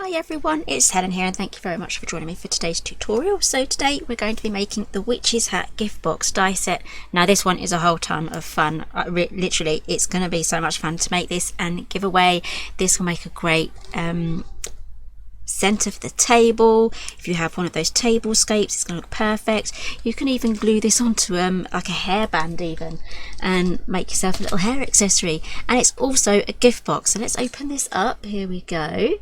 Hi everyone, it's Helen here and thank you very much for joining me for today's tutorial. So today we're going to be making the Witch's Hat gift box die set. Now this one is a whole ton of fun. Literally it's going to be so much fun to make this and give away. This will make a great centre for the table. If you have one of those table scapes, it's going to look perfect. You can even glue this onto like a hairband even and make yourself a little hair accessory. And it's also a gift box. So let's open this up. Here we go.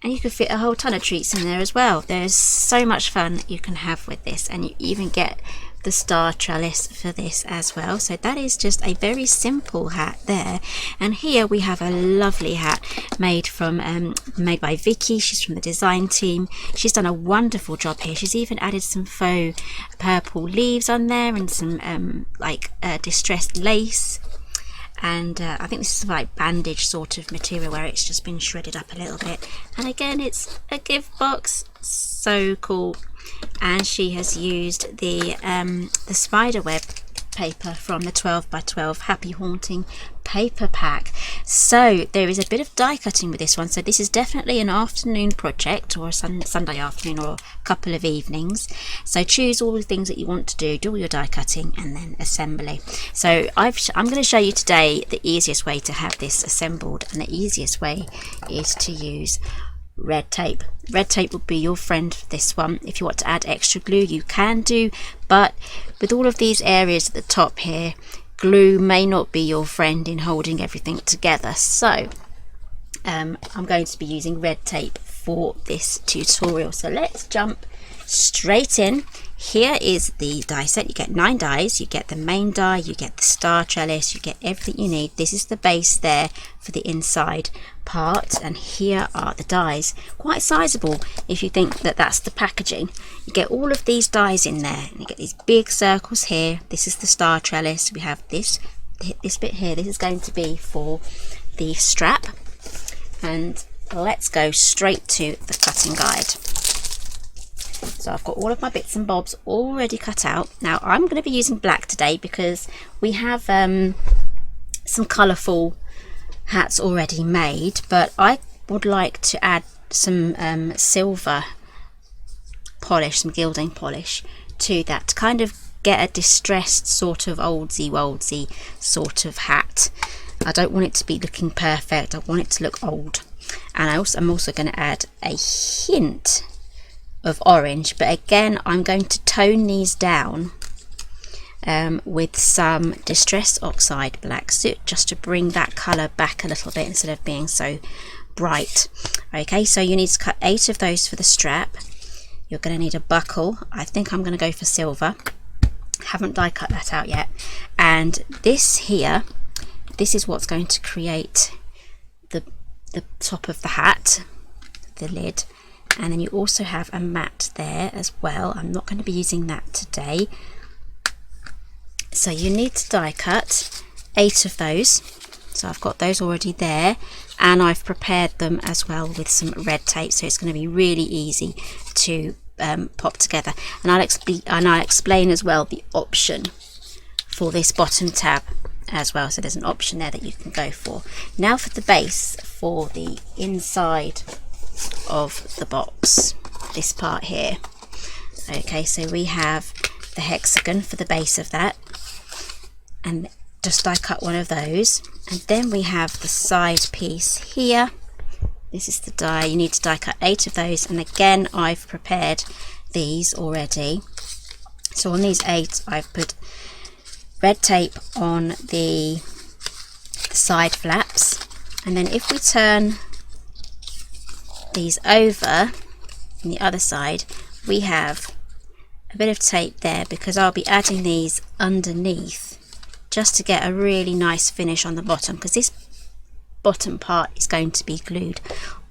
And you can fit a whole ton of treats in there as well. There's so much fun you can have with this, and you even get the star trellis for this as well. So that is just a very simple hat there. And here we have a lovely hat made by Vicky. She's from the design team. She's done a wonderful job here. She's even added some faux purple leaves on there and some distressed lace. And I think this is like bandage sort of material where it's just been shredded up a little bit. And again, it's a gift box, so cool. And she has used the spider web paper from the 12 by 12 Happy Haunting paper pack. So there is a bit of die cutting with this one. So this is definitely an afternoon project, or a Sunday afternoon, or a couple of evenings. So choose all the things that you want to do all your die cutting and then assembly. So I'm going to show you today the easiest way to have this assembled, and the easiest way is to use red tape. Red tape will be your friend for this one. If you want to add extra glue, you can do, but with all of these areas at the top here, glue may not be your friend in holding everything together. So I'm going to be using red tape for this tutorial. So let's jump straight in. Here is the die set. You get 9 dies. You get the main die, you get the star trellis, you get everything you need. This is the base there for the inside part, and here are the dies. Quite sizable if you think that that's the packaging. You get all of these dies in there, and you get these big circles here. This is the star trellis. We have this bit here. This is going to be for the strap, and let's go straight to the cutting guide. So I've got all of my bits and bobs already cut out. Now I'm going to be using black today because we have some colourful hats already made, but I would like to add some silver polish, some gilding polish to that, to kind of get a distressed sort of oldsy sort of hat. I don't want it to be looking perfect, I want it to look old. And I'm also going to add a hint of orange, but again I'm going to tone these down with some distressed oxide black soot, just to bring that colour back a little bit instead of being so bright. Okay, so you need to cut 8 of those for the strap. You're going to need a buckle. I think I'm going to go for silver. Haven't die cut that out yet. And this here, this is what's going to create the top of the hat, the lid. And then you also have a mat there as well. I'm not going to be using that today. So you need to die cut 8 of those. So I've got those already there, and I've prepared them as well with some red tape, so it's going to be really easy to pop together. And I'll explain as well the option for this bottom tab as well. So there's an option there that you can go for. Now for the base for the inside of the box, this part here. Okay, so we have the hexagon for the base of that, and just die cut one of those, and then we have the side piece here. This is the die. You need to die cut 8 of those, and again I've prepared these already. So on these 8 I've put red tape on the side flaps, and then if we turn these over on the other side, we have a bit of tape there, because I'll be adding these underneath just to get a really nice finish on the bottom, because this bottom part is going to be glued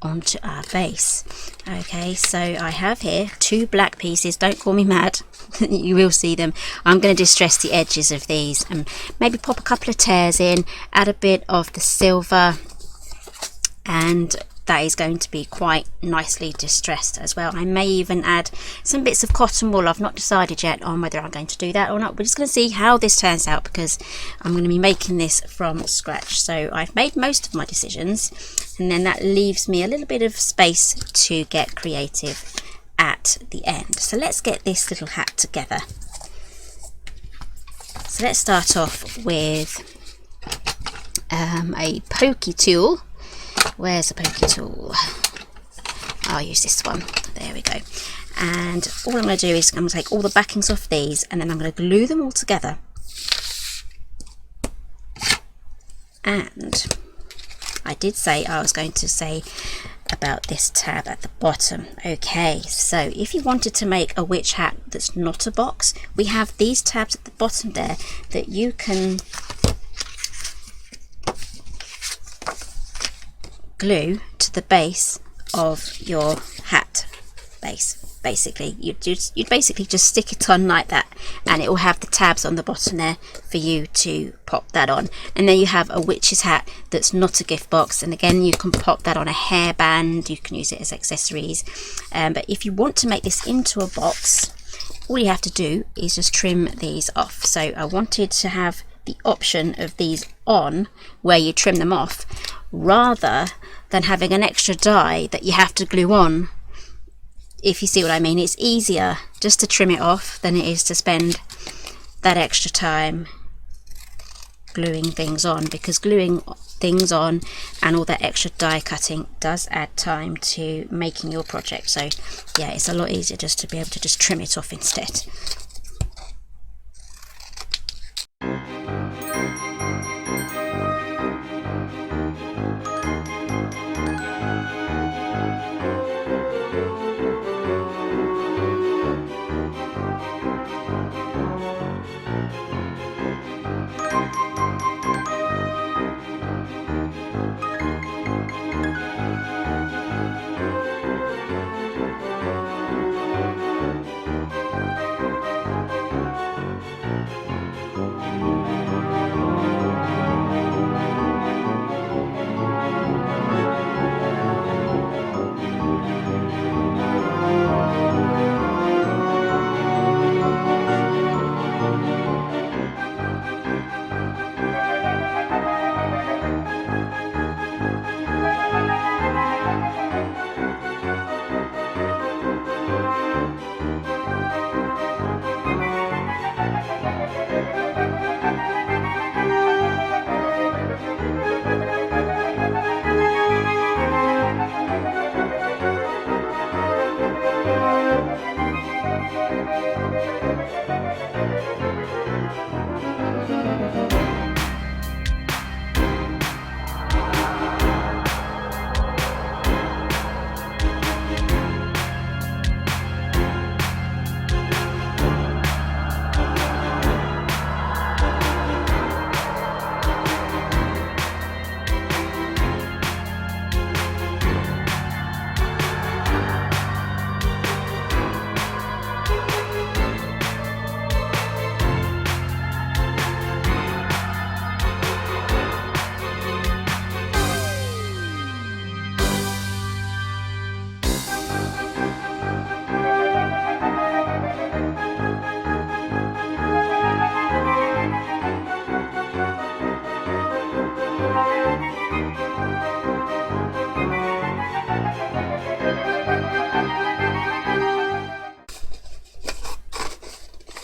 onto our base. Okay, so I have here 2 black pieces. Don't call me mad. You will see them. I'm going to distress the edges of these and maybe pop a couple of tears in, add a bit of the silver, and that is going to be quite nicely distressed as well. I may even add some bits of cotton wool. I've not decided yet on whether I'm going to do that or not. We're just going to see how this turns out, because I'm going to be making this from scratch. So I've made most of my decisions, and then that leaves me a little bit of space to get creative at the end. So let's get this little hat together. So let's start off with a pokey tool. Where's the pokey tool? I'll use this one. There we go. And all I'm going to do is I'm going to take all the backings off these, and then I'm going to glue them all together. And I did say I was going to say about this tab at the bottom. Okay, so if you wanted to make a witch hat that's not a box, we have these tabs at the bottom there that you can glue to the base of your hat base. Basically, you'd basically just stick it on like that, and it will have the tabs on the bottom there for you to pop that on. And then you have a witch's hat that's not a gift box, and again you can pop that on a hairband. You can use it as accessories, but if you want to make this into a box, all you have to do is just trim these off. So I wanted to have the option of these on where you trim them off, rather than having an extra die that you have to glue on. If you see what I mean, it's easier just to trim it off than it is to spend that extra time gluing things on, because gluing things on and all that extra die cutting does add time to making your project. So yeah, it's a lot easier just to be able to just trim it off instead.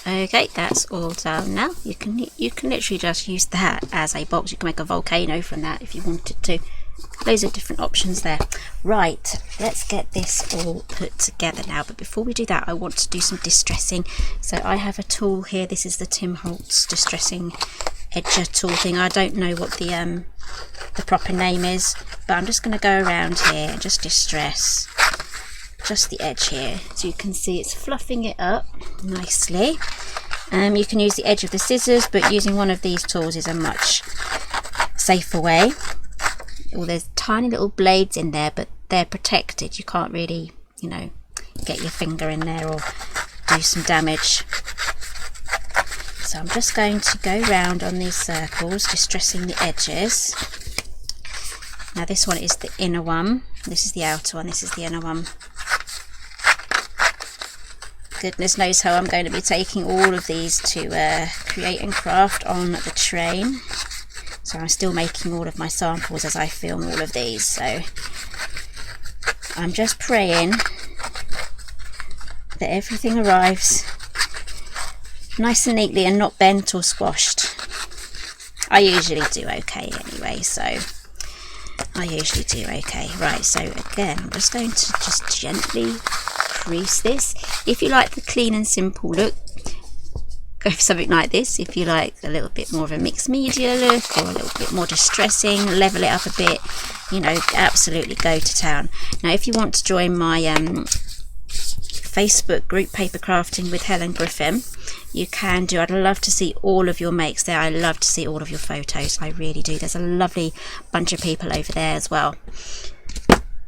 Okay, that's all done now. You can literally just use that as a box. You can make a volcano from that if you wanted to. Loads of different options there. Right, let's get this all put together now. But before we do that, I want to do some distressing. So I have a tool here. This is the Tim Holtz distressing edger tool thing. I don't know what the proper name is, but I'm just going to go around here and just distress just the edge here. So you can see it's fluffing it up nicely. You can use the edge of the scissors, but using one of these tools is a much safer way. Well, there's tiny little blades in there, but they're protected. You can't really, you know, get your finger in there or do some damage. So I'm just going to go round on these circles, distressing the edges. Now this one is the inner one, this is the outer one, this is the inner one. Goodness knows how I'm going to be taking all of these to create and craft on the train. So I'm still making all of my samples as I film all of these, so I'm just praying that everything arrives nice and neatly and not bent or squashed. I usually do okay anyway, so I usually do okay. Right, so again, I'm just going to just gently crease this. If you like the clean and simple look, go for something like this. If you like a little bit more of a mixed media look or a little bit more distressing, level it up a bit, you know, absolutely go to town. Now if you want to join my Facebook group Paper Crafting with Helen Griffin, you can do. I'd love to see all of your makes there. I love to see all of your photos, I really do. There's a lovely bunch of people over there as well.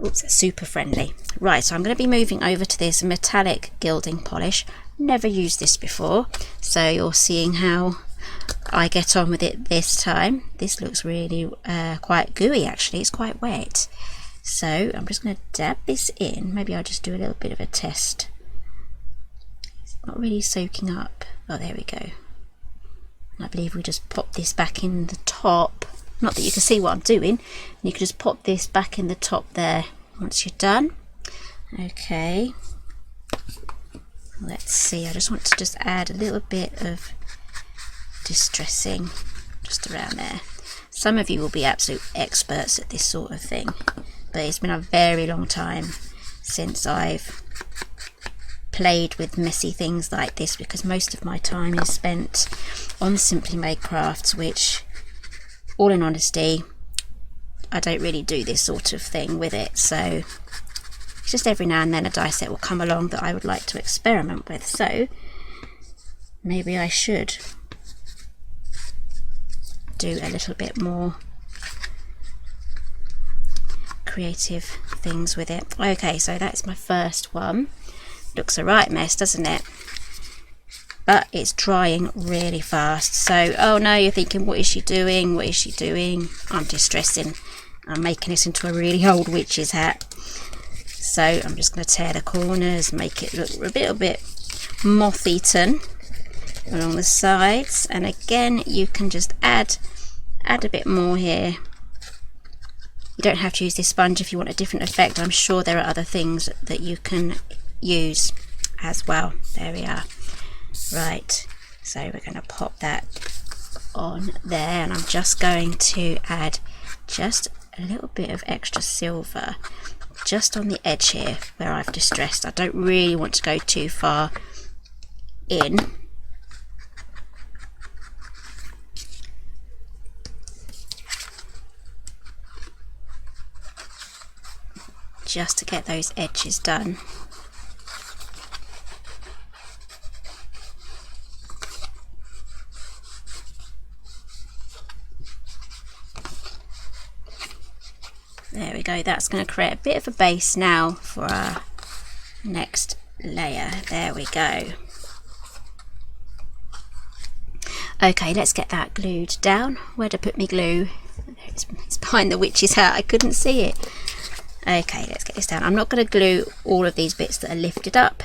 Oops, that's super friendly. Right, so I'm going to be moving over to this metallic gilding polish. Never used this before, so you're seeing how I get on with it this time. This looks really quite gooey actually, it's quite wet. So I'm just going to dab this in. Maybe I'll just do a little bit of a test. It's not really soaking up. Oh, there we go. And I believe we just pop this back in the top. Not that you can see what I'm doing. You can just pop this back in the top there once you're done. Okay. Let's see. I just want to just add a little bit of distressing just around there. Some of you will be absolute experts at this sort of thing, but it's been a very long time since I've played with messy things like this, because most of my time is spent on Simply Made crafts, which, all in honesty, I don't really do this sort of thing with it. So it's just every now and then a die set will come along that I would like to experiment with. So maybe I should do a little bit more creative things with it. Okay, so that's my first one. Looks a right mess, doesn't it? But it's drying really fast. So, oh no, you're thinking, what is she doing? What is she doing? I'm distressing. I'm making it into a really old witch's hat. So I'm just going to tear the corners, make it look a little bit moth-eaten along the sides. And again, you can just add a bit more here. You don't have to use this sponge if you want a different effect. I'm sure there are other things that you can use as well. There we are. Right, so we're going to pop that on there, and I'm just going to add just a little bit of extra silver just on the edge here where I've distressed. I don't really want to go too far in. Just to get those edges done. There we go, that's going to create a bit of a base now for our next layer. There we go. Okay, let's get that glued down. Where'd I put my glue? It's behind the witch's hat, I couldn't see it. Okay, let's get this down. I'm not going to glue all of these bits that are lifted up.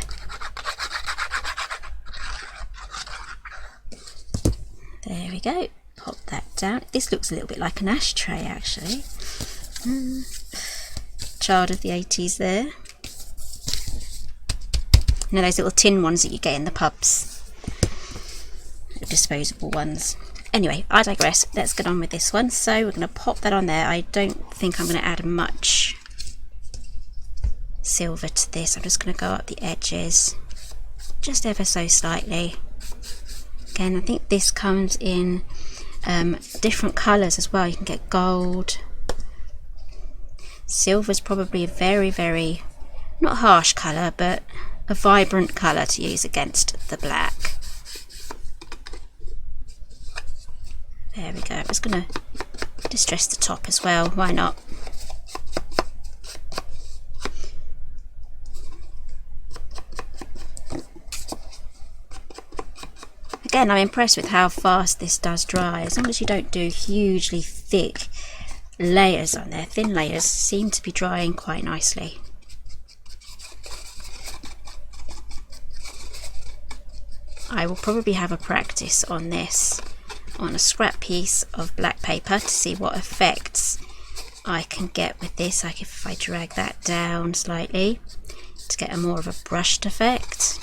There we go, pop that down. This looks a little bit like an ashtray actually. Child of the 80s there. You know those little tin ones that you get in the pubs, the disposable ones. Anyway, I digress. Let's get on with this one. So we're going to pop that on there. I don't think I'm going to add much silver to this. I'm just going to go up the edges just ever so slightly. Again, I think this comes in different colours as well. You can get gold. Silver is probably a very, very, not harsh colour, but a vibrant colour to use against the black. There we go. I'm just going to distress the top as well. Why not? Again, I'm impressed with how fast this does dry. As long as you don't do hugely thick layers on there, thin layers, seem to be drying quite nicely. I will probably have a practice on this on a scrap piece of black paper to see what effects I can get with this. Like if I drag that down slightly to get a more of a brushed effect.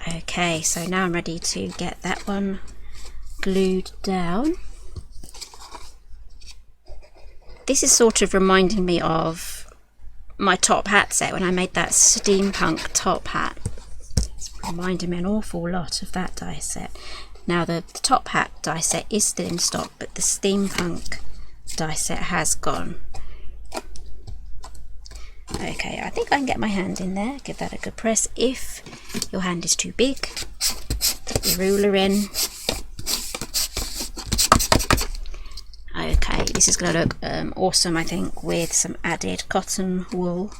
Okay, so now I'm ready to get that one glued down. This is sort of reminding me of my top hat set when I made that steampunk top hat. It's reminding me an awful lot of that die set. Now the top hat die set is still in stock, but the steampunk die set has gone. Okay, I think I can get my hand in there, give that a good press. If your hand is too big, put your ruler in. Okay, this is going to look awesome, I think, with some added cotton wool,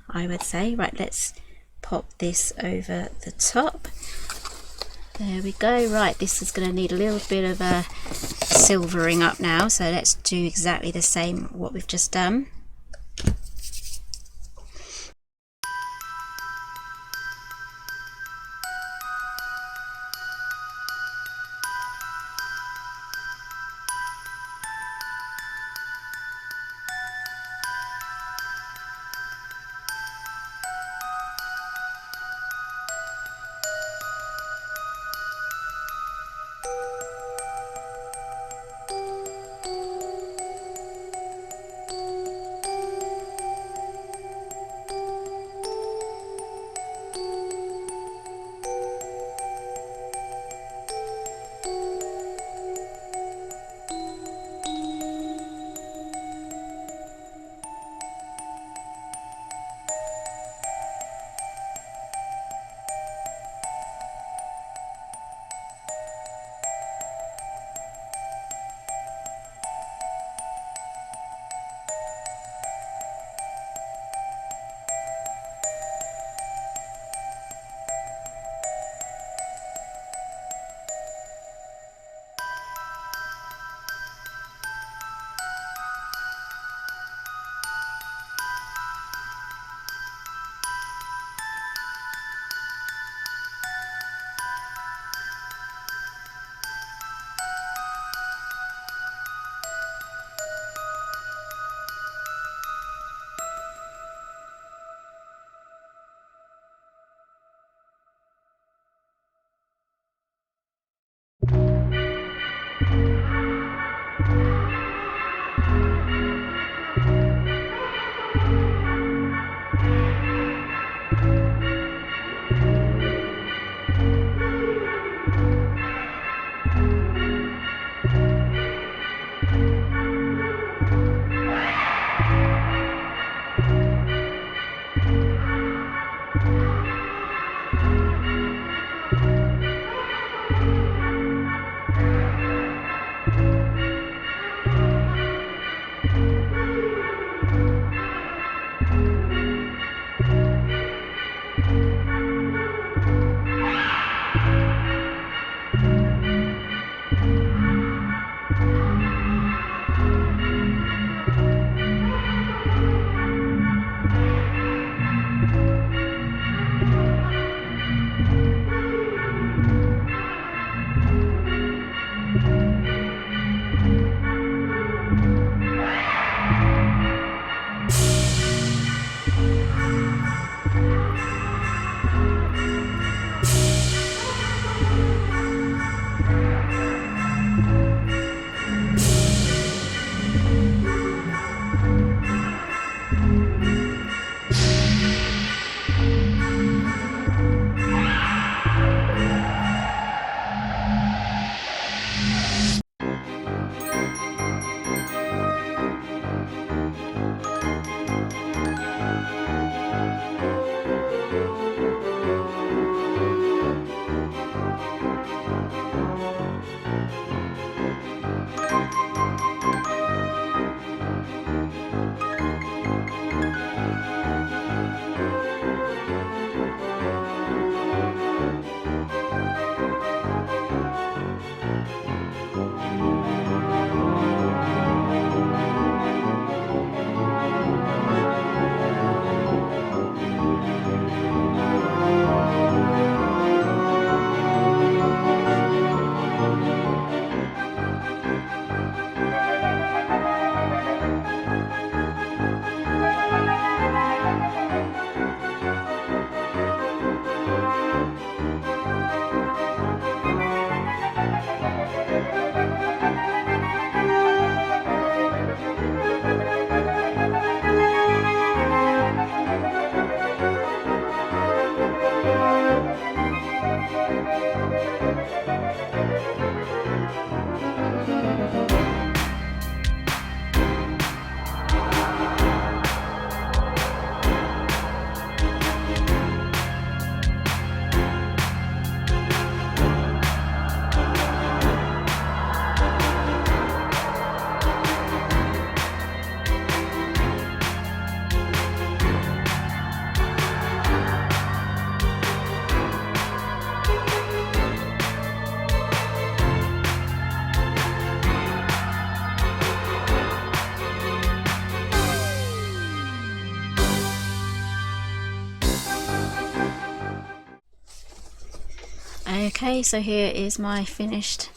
I would say. Right, let's pop this over the top. There we go. Right, this is going to need a little bit of a silvering up now, so let's do exactly the same what we've just done. Okay, so here is my finished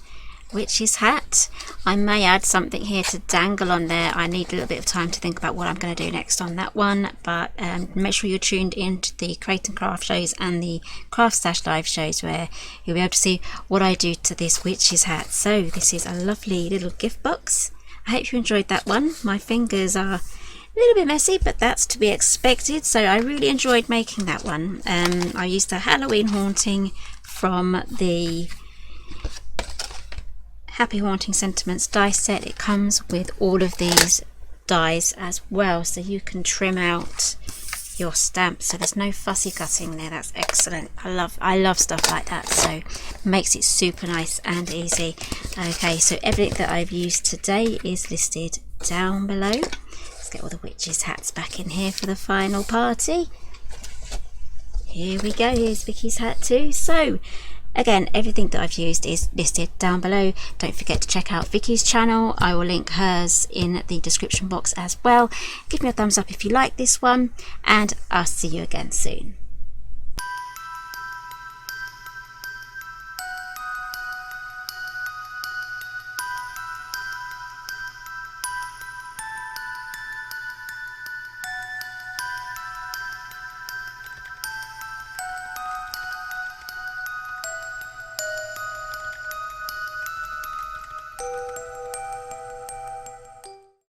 witch's hat. I may add something here to dangle on there. I need a little bit of time to think about what I'm going to do next on that one, but make sure you're tuned into the Create and Craft shows and the Craft Stash live shows, where you'll be able to see what I do to this witch's hat. So this is a lovely little gift box. I hope you enjoyed that one. My fingers are a little bit messy, but that's to be expected. So I really enjoyed making that one. I used the Halloween Haunting from the Happy Haunting Sentiments die set. It comes with all of these dies as well, so you can trim out your stamps, so there's no fussy cutting there. That's excellent. I love stuff like that, so makes it super nice and easy. Okay, so everything that I've used today is listed down below. Let's get all the witches' hats back in here for the final party. Here we go, here's Vicky's hat too. So again, everything that I've used is listed down below. Don't forget to check out Vicky's channel. I will link hers in the description box as well. Give me a thumbs up if you like this one, and I'll see you again soon.